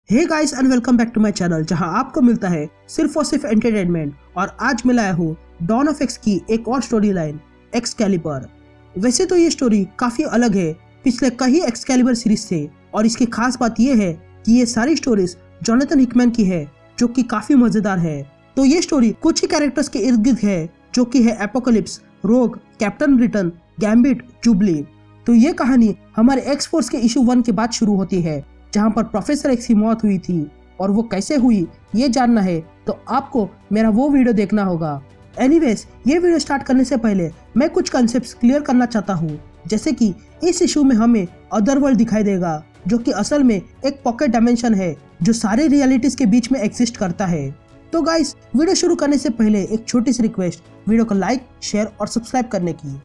Hey guys and welcome back to my channel जहां आपको मिलता है सिर्फ और सिर्फ एंटरटेनमेंट। और आज मैं लाया हूँ डॉन ऑफ एक्स की एक और स्टोरी लाइन एक्सकैलिबर। वैसे तो ये स्टोरी काफी अलग है पिछले कई एक्सकैलिबर सीरीज से, और इसकी खास बात यह है कि ये सारी स्टोरीज जोनाथन हिकमैन की है जो कि काफी मजेदार है। तो ये स्टोरी कुछ ही कैरेक्टर्स के इर्द गिर्द है जो कि है एपोकलिप्स, रोग, कैप्टन ब्रिटन, गैम्बिट, जुबली। तो ये कहानी हमारे एक्स फोर्स के इशू 1 के बाद शुरू होती है जहां पर प्रोफेसर एक्स की मौत हुई थी, और वो कैसे हुई ये जानना है तो आपको मेरा वो वीडियो देखना होगा। एनीवेज, ये वीडियो स्टार्ट करने से पहले मैं कुछ कॉन्सेप्ट्स क्लियर करना चाहता हूँ, जैसे कि इस इशू में हमें अदर वर्ल्ड दिखाई देगा जो कि असल में एक पॉकेट डायमेंशन है जो सारे रियलिटीज के बीच में एग्जिस्ट करता है। तो गाइस, वीडियो शुरू करने से पहले एक छोटी सी रिक्वेस्ट, वीडियो को लाइक, शेयर और सब्सक्राइब करने की।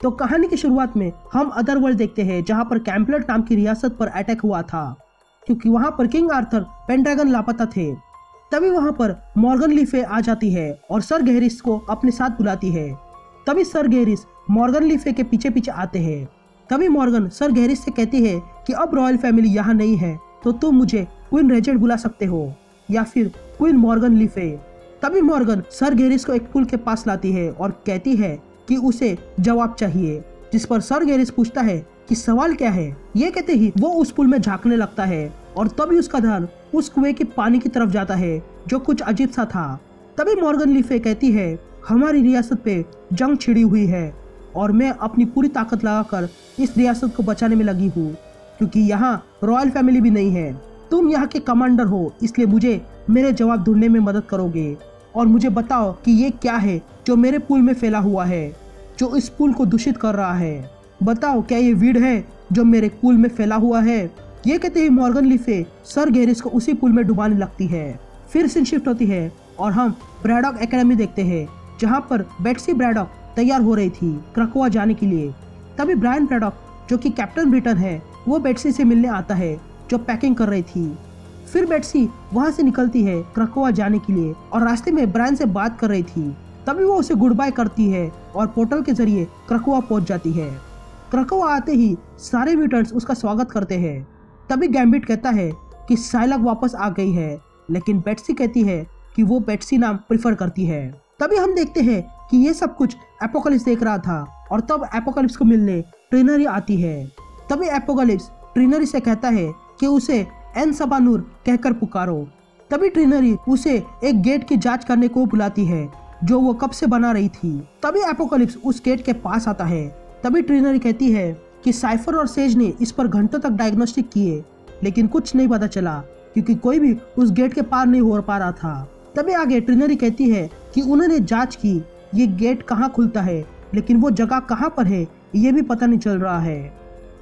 तो कहानी की शुरुआत में हम अदर वर्ल्ड देखते हैं जहां पर कैम्पलट नाम की रियासत पर अटैक हुआ था क्योंकि वहां पर किंग आर्थर पेंड्रैगन लापता थे। तभी वहां पर मॉर्गन ली फे आ जाती है और सर गैरिस को अपने साथ बुलाती है। तभी सर गैरिस मॉर्गन ली फे के पीछे पीछे आते हैं। तभी मॉर्गन सर गैरिस से कहती है कि अब रॉयल फैमिली यहाँ नहीं है तो तुम मुझे क्वीन रेजेंट बुला सकते हो या फिर क्वीन मॉर्गन ली फे। तभी मॉर्गन सर गैरिस को एक पुल के पास लाती है और कहती है कि उसे जवाब चाहिए, जिस पर सर गैरिस पूछता है कि सवाल क्या है। ये कहते ही वो उस पुल में झांकने लगता है और तभी उसका ध्यान उस कुएं के पानी की तरफ जाता है जो कुछ अजीब सा था। तभी मॉर्गन ली फे कहती है, हमारी रियासत पे जंग छिड़ी हुई है और मैं अपनी पूरी ताकत लगाकर इस रियासत को बचाने में लगी हूँ क्योंकि यहाँ रॉयल फैमिली भी नहीं है। तुम यहाँ के कमांडर हो, इसलिए मुझे मेरे जवाब ढूंढने में मदद करोगे और मुझे बताओ कि ये क्या है जो मेरे पुल में फैला हुआ है, जो इस पुल को दूषित कर रहा है। बताओ, क्या ये वीड है जो मेरे पुल में फैला हुआ है। ये कहते ही मॉर्गन ली फे सर गैरिस को उसी पुल में डुबाने लगती है। फिर सीन शिफ्ट होती है और हम ब्रैडॉक एकेडमी देखते हैं जहाँ पर बेट्सी ब्रैडॉक तैयार हो रही थी क्रकोआ जाने के लिए। तभी ब्रायन ब्रैडॉक जो कि कैप्टन ब्रिटन है वो बेट्सी से मिलने आता है जो पैकिंग कर रही थी। फिर बेट्सी वहां से निकलती है क्रकोआ जाने के लिए और रास्ते में ब्रायन से बात कर रही थी। तभी वो उसे गुड बाय करती है और पोर्टल के जरिए क्रकोआ पहुंच जाती है। क्रकोआ आते ही सारे म्यूटेंट्स उसका स्वागत करते हैं। तभी गैम्बिट कहता है कि साइलक वापस आ गई है, लेकिन बेट्सी कहती है कि वो बेट्सी नाम प्रिफर करती है। तभी हम देखते हैं कि ये सब कुछ एपोकलिप्स देख रहा था और तब एपोकलिप्स को मिलने ट्रिनरी आती है। तभी एपोकलिप्स ट्रिनरी से कहता है कि उसे एन सबानूर कहकर पुकारो। तभी ट्रिनरी उसे एक गेट की जांच करने को बुलाती है जो वो कब से बना रही थी। तभी एपोकलिप्स उस गेट के पास आता है। तभी ट्रिनरी कहती है कि साइफर और सेज ने इस पर घंटों तक डायग्नोस्टिक किए लेकिन कुछ नहीं पता चला क्योंकि कोई भी उस गेट के पार नहीं हो पा रहा था। तभी आगे ट्रिनरी कहती है कि उन्होंने जांच की ये गेट कहाँ खुलता है लेकिन वो जगह कहाँ पर है ये भी पता नहीं चल रहा है,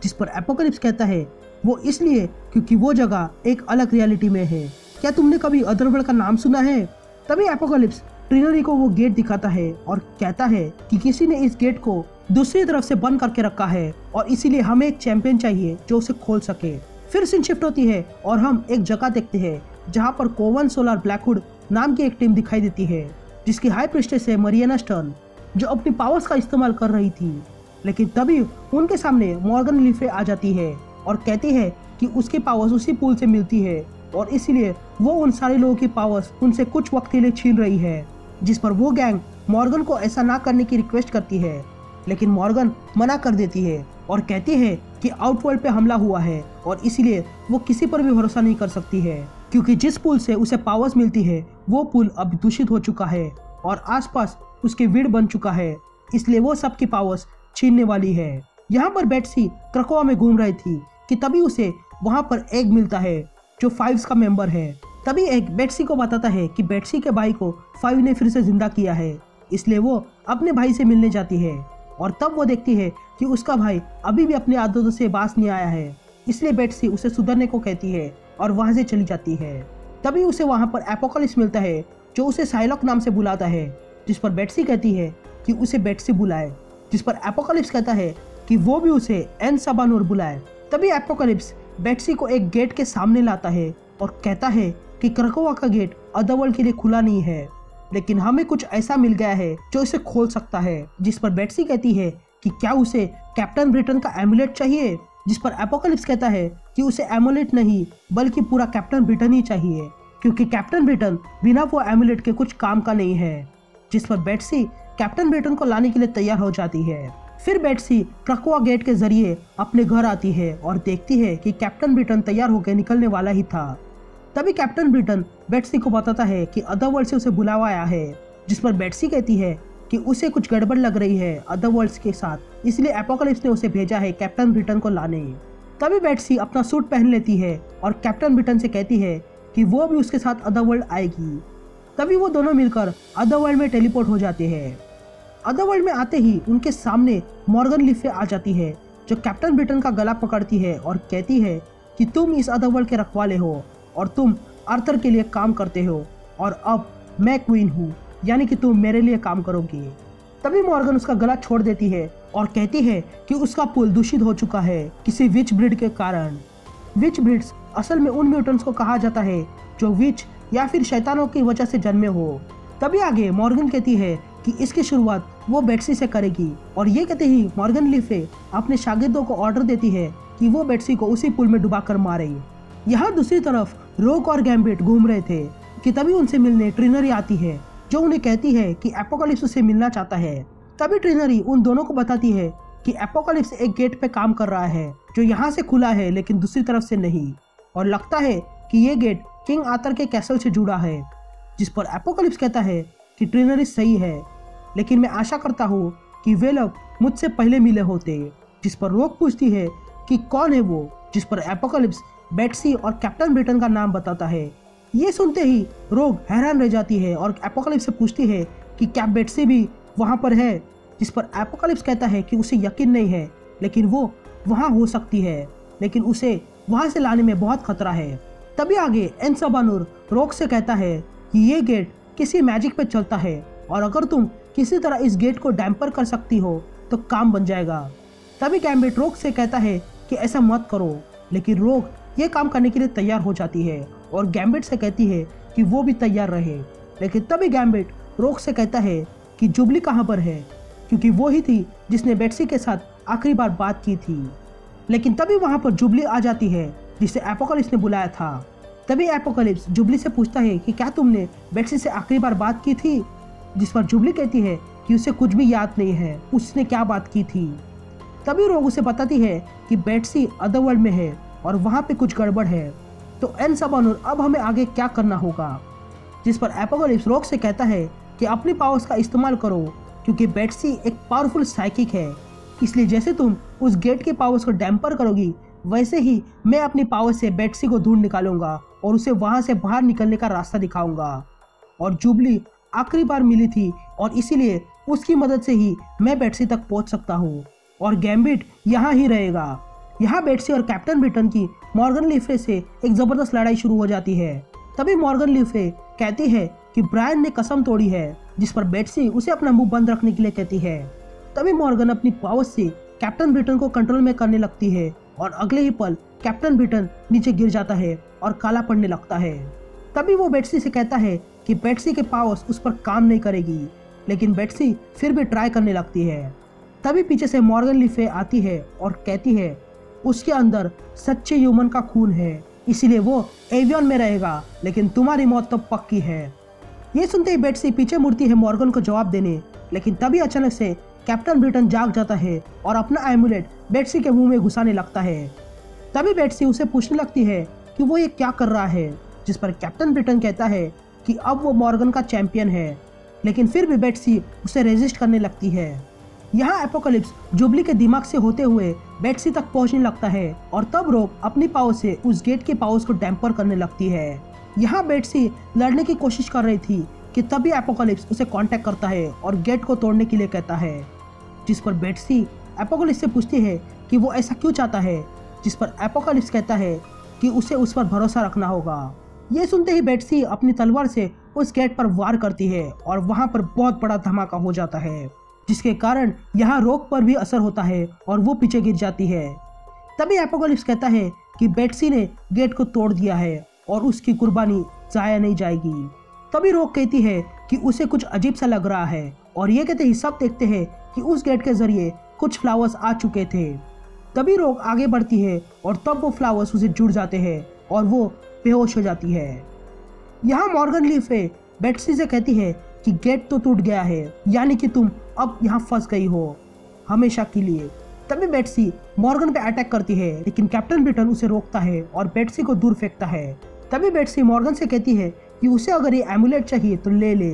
जिस पर एपोकलिप्स कहता है वो इसलिए क्योंकि वो जगह एक अलग रियलिटी में है। क्या तुमने कभी अदरवर्ल्ड का नाम सुना है। तभी एपोकलिप्स ट्रिनरी को वो गेट दिखाता है और कहता है कि किसी ने इस गेट को दूसरी तरफ से बंद करके रखा है और इसीलिए हमें एक चैंपियन चाहिए जो उसे खोल सके। फिर सीन शिफ्ट होती है और हम एक जगह देखते हैं जहाँ पर कोवन सोलर ब्लैकहुड नाम की एक टीम दिखाई देती है जिसकी हाई प्रिस्टेस है मरियाना स्टर्न जो अपनी पावर्स का इस्तेमाल कर रही थी। लेकिन तभी उनके सामने मॉर्गन ली फे आ जाती है और कहती है कि उसकी पावर्स उसी पुल से मिलती है और इसीलिए वो उन सारे लोगों की पावर्स उनसे कुछ वक्त के लिए छीन रही है, जिस पर वो गैंग मॉर्गन को ऐसा ना करने की रिक्वेस्ट करती है लेकिन मॉर्गन मना कर देती है और कहती है कि आउटवर्ल्ड पे हमला हुआ है और इसीलिए वो किसी पर भी भरोसा नहीं कर सकती है क्योंकि जिस पुल से उसे पावर्स मिलती है वो पुल अब दूषित हो चुका है और आसपास उसके वीड बन चुका है, इसलिए वो सबकी पावर्स छीनने वाली है। यहाँ पर बेट्सी क्रकोआ में घूम रही थी कि तभी उसे वहाँ पर एग मिलता है जो फाइव्स का मेंबर है। तभी एग बेट्सी को बताता है कि बेट्सी के भाई को फाइव ने फिर से जिंदा किया है, इसलिए वो अपने भाई से मिलने जाती है और तब वो देखती है कि उसका भाई अभी भी अपनी आदतों से बाज नहीं आया है, इसलिए बेट्सी उसे सुधरने को कहती है और वहां से चली जाती है। तभी उसे वहां पर एपोकलिप्स मिलता है जो उसे साइलॉक नाम से बुलाता है, जिस पर बेट्सी कहती है कि उसे बेट्सी बुलाए, जिस पर एपोकलिप्स कहता है कि वो भी उसे एन सबानूर बुलाए। तभी एपोकलिप्स बेट्सी को एक गेट के सामने लाता है और कहता है कि क्रकोआ का गेट अदरवर्ल्ड के लिए खुला नहीं है, लेकिन हमें कुछ ऐसा मिल गया है जो इसे खोल सकता है। जिस पर बेट्सी कहती है कि क्या उसे कैप्टन ब्रिटेन का एमुलेट चाहिए, जिस पर एपोकलिप्स कहता है कि उसे एमुलेट नहीं बल्कि पूरा कैप्टन ब्रिटेन ही चाहिए, क्योंकि कैप्टन ब्रिटेन बिना वो एमुलेट के कुछ काम का नहीं है। जिस पर बेट्सी कैप्टन ब्रिटेन को लाने के लिए तैयार हो जाती है। फिर बेट्सी क्रकोआ गेट के जरिए अपने घर आती है और देखती है कि कैप्टन ब्रिटेन तैयार होकर निकलने वाला ही था। तभी कैप्टन ब्रिटेन बेट्सी को बताता है कि अदरवर्ल्ड से उसे बुलावा आया है, जिस पर बेट्सी कहती है कि उसे कुछ गड़बड़ लग रही है अदरवर्ल्ड्स के साथ, इसलिए एपोकलिप्स ने उसे भेजा है कैप्टन ब्रिटेन को लाने। तभी बेट्सी अपना सूट पहन लेती है और कैप्टन ब्रिटेन से कहती है कि वो भी उसके साथ अदरवर्ल्ड आएगी। तभी वो दोनों मिलकर अदरवर्ल्ड में टेलीपोर्ट हो जाते हैं। अदरवर्ल्ड में आते ही उनके सामने मॉर्गन ले फे आ जाती है, जो कैप्टन ब्रिटेन का गला पकड़ती है और कहती है कि तुम इस अदरवर्ल्ड के रखवाले हो और तुम आर्थर के लिए काम करते हो और अब मैं क्वीन हूँ, यानी कि तुम मेरे लिए काम करोगी। तभी मॉर्गन उसका गला छोड़ देती है और कहती है कि उसका पुल दूषित हो चुका है किसी विच ब्रीड के कारण। विच ब्रीड्स असल में उन म्यूटेंट्स को कहा जाता है जो विच या फिर शैतानों की वजह से जन्मे हो। तभी आगे मॉर्गन कहती है कि इसकी शुरुआत वो बेट्सी से करेगी और ये कहते ही मॉर्गन ले फे अपने शागिर्दों को ऑर्डर देती है कि वो बेट्सी को उसी पुल में डुबाकर मारे। यहाँ दूसरी तरफ रोक और गैम्बिट घूम रहे थे कि तभी उनसे मिलने ट्रिनरी आती है, जो उन्हें कहती है कि एपोकलिप्स उससे मिलना चाहता है। तभी ट्रिनरी उन दोनों को बताती है कि एपोकलिप्स एक गेट पे काम कर रहा है जो यहाँ से खुला है लेकिन दूसरी तरफ से नहीं, और लगता है कि ये गेट किंग आर्थर के कैसल से जुड़ा है। जिस पर एपोकलिप्स कहता है कि ट्रिनरी सही है, लेकिन मैं आशा करता हूँ कि वे लोग मुझसे पहले मिले होते। जिस पर रोक पूछती है कि कौन है वो, जिस पर एपोकलिप्स बेट्सी और कैप्टन ब्रिटेन का नाम बताता है। ये सुनते ही रोग हैरान रह जाती है और एपोकलिप्स से पूछती है कि क्या बेट्सी भी वहाँ पर है, जिस पर एपोकलिप्स कहता है कि उसे यकीन नहीं है, लेकिन वो वहाँ हो सकती है, लेकिन उसे वहाँ से लाने में बहुत खतरा है। तभी आगे एनसबानुर रोग से कहता है कि ये गेट किसी मैजिक पे चलता है और अगर तुम किसी तरह इस गेट को डैम्पर कर सकती हो तो काम बन जाएगा। तभी गैम्बिट रोग से कहता है कि ऐसा मत करो, लेकिन रोग ये काम करने के लिए तैयार हो जाती है और गैम्बिट से कहती है कि वो भी तैयार रहे। लेकिन तभी गैम्बिट रोग से कहता है कि जुबली कहाँ पर है, क्योंकि वो ही थी जिसने बेट्सी के साथ आखिरी बार बात की थी। लेकिन तभी वहाँ पर जुबली आ जाती है जिसे एपोकलिप्स ने बुलाया था। तभी एपोकलिप्स जुबली से पूछता है कि क्या तुमने बेट्सी से आखिरी बार बात की थी, जिस पर जुबली कहती है कि उसे कुछ भी याद नहीं है उसने क्या बात की थी। तभी रोग उसे बताती है कि बेट्सी अदरवर्ल्ड में है और वहाँ पे कुछ गड़बड़ है, तो एनसबानुर अब हमें आगे क्या करना होगा। जिस पर एपोकलिप्स रोग से कहता है कि अपनी पावर्स का इस्तेमाल करो, क्योंकि बेट्सी एक पावरफुल साइकिक है, इसलिए जैसे तुम उस गेट के पावर्स को डैम्पर करोगी वैसे ही मैं अपनी पावर से बेट्सी को ढूंढ निकालूंगा और उसे वहाँ से बाहर निकलने का रास्ता दिखाऊंगा। और जुबली आखिरी बार मिली थी और इसीलिए उसकी मदद से ही मैं बेट्सी तक पहुँच सकता हूँ और गैम्बिट यहाँ ही रहेगा। यहाँ बेट्सी और कैप्टन ब्रिटेन की मॉर्गन ले फे से एक जबरदस्त लड़ाई शुरू हो जाती है। तभी मॉर्गन ले फे कहती है कि ब्रायन ने कसम तोड़ी है, जिस पर बेट्सी उसे अपना मुंह बंद रखने के लिए कहती है। तभी मॉर्गन अपनी पावर से कैप्टन ब्रिटेन को कंट्रोल में करने लगती है और अगले ही पल कैप्टन ब्रिटेन नीचे गिर जाता है और काला पड़ने लगता है। तभी वो बेट्सी से कहता है कि बेट्सी के पावर्स उस पर काम नहीं करेगी, लेकिन बेट्सी फिर भी ट्राई करने लगती है। तभी पीछे से मॉर्गन ले फे आती है और कहती है उसके अंदर सच्चे ह्यूमन का खून है, इसीलिए वो एवियन में रहेगा, लेकिन तुम्हारी मौत तो पक्की है। ये सुनते ही बेट्सी पीछे मुड़ती है मॉर्गन को जवाब देने, लेकिन तभी अचानक से कैप्टन ब्रिटेन जाग जाता है और अपना एमुलेट बेट्सी के मुंह में घुसाने लगता है। तभी बेट्सी उसे पूछने लगती है कि वो ये क्या कर रहा है, जिस पर कैप्टन ब्रिटेन कहता है कि अब वो मॉर्गन का चैंपियन है, लेकिन फिर भी बेट्सी उसे रेजिस्ट करने लगती है। यहाँ एपोकलिप्स जुबली के दिमाग से होते हुए बेट्सी तक पहुंचने लगता है और तब रोक अपनी पावर से उस गेट के पावर्स को डैम्पर करने लगती है। यहाँ बेट्सी लड़ने की कोशिश कर रही थी कि तभी एपोकलिप्स उसे कांटेक्ट करता है और गेट को तोड़ने के लिए कहता है, जिस पर बेट्सी एपोकलिप्स से पूछती है कि वो ऐसा क्यों चाहता है, जिस पर एपोकलिप्स कहता है कि उसे उस पर भरोसा रखना होगा। ये सुनते ही बेट्सी अपनी तलवार से उस गेट पर वार करती है और वहाँ पर बहुत बड़ा धमाका हो जाता है, जिसके कारण यहाँ रोक पर भी असर होता है और वो पीछे गिर जाती है। तभी एपोकलिप्स कहता है कि बेट्सी ने गेट को तोड़ दिया है और उसकी कुर्बानी जाया नहीं जाएगी। तभी रोक कहती है कि उसे कुछ अजीब सा लग रहा है और ये कहते ही सब देखते हैं कि उस गेट के जरिए कुछ फ्लावर्स आ चुके थे। तभी रोक आगे बढ़ती है और तब वो फ्लावर्स उसे जुड़ जाते हैं और वो बेहोश हो जाती है। यहाँ मॉर्गन ली फे बेट्सी से कहती है कि गेट तो टूट गया है, यानी कि तुम अब यहाँ फंस गई हो हमेशा के लिए। तभी बेट्सी मॉर्गन पे अटैक करती है, लेकिन कैप्टन ब्रिटन उसे रोकता है और बेट्सी को दूर फेंकता है। तभी बेट्सी मॉर्गन से कहती है कि उसे अगर ये एमुलेट चाहिए तो ले ले,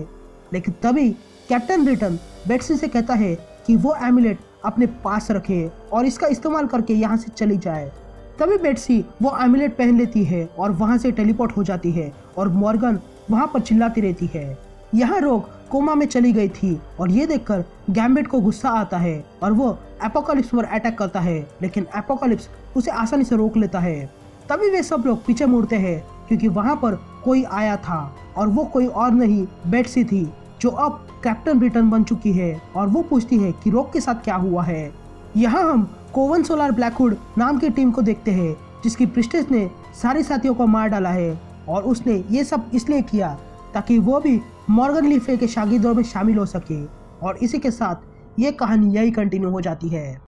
लेकिन तभी कैप्टन ब्रिटन बेट्सी से कहता है कि वो एमुलेट अपने पास रखे और इसका इस्तेमाल करके यहाँ से चली जाए। तभी बेट्सी वो एमुलेट पहन लेती है और वहाँ से टेलीपोर्ट हो जाती है और मॉर्गन वहाँ पर चिल्लाती रहती है। यहाँ रोक कोमा में चली गई थी और ये देखकर गैम्बिट को गुस्सा आता है और वो एपोकालिप्स पर अटैक करता है, लेकिन एपोकालिप्स उसे आसानी से रोक लेता है। तभी वे सब लोग पीछे मुड़ते हैं क्योंकि वहाँ पर कोई आया था और वो कोई और नहीं बेट्सी थी, जो अब कैप्टन ब्रिटन बन चुकी है और वो पूछती है कि रोक के साथ क्या हुआ है। यहाँ हम कोवन सोलर ब्लैकहुड नाम की टीम को देखते हैं, जिसकी प्रिस्टेस ने सारे साथियों को मार डाला है और उसने ये सब इसलिए किया ताकि वो भी मॉर्गन ली फे के शागिर्दों में शामिल हो सके। और इसी के साथ ये कहानी यही कंटिन्यू हो जाती है।